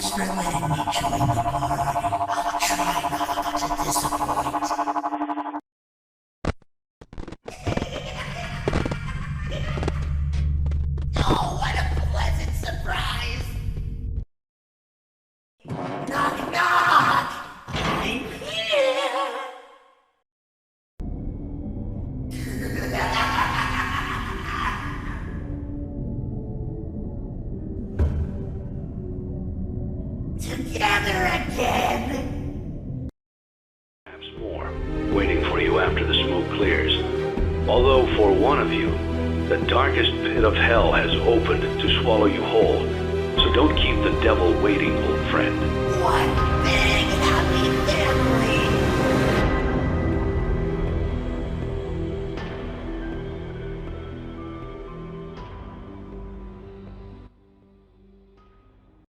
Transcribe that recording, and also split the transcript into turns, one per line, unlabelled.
Thanks for letting me join the party. I'll try not to disappoint. Oh, what a pleasant surprise! Knock, knock! I'm here! Together again!
Perhaps more, waiting for you after the smoke clears. Although for one of you, the darkest pit of hell has opened to swallow you whole. So don't keep the devil waiting, old friend.
What then?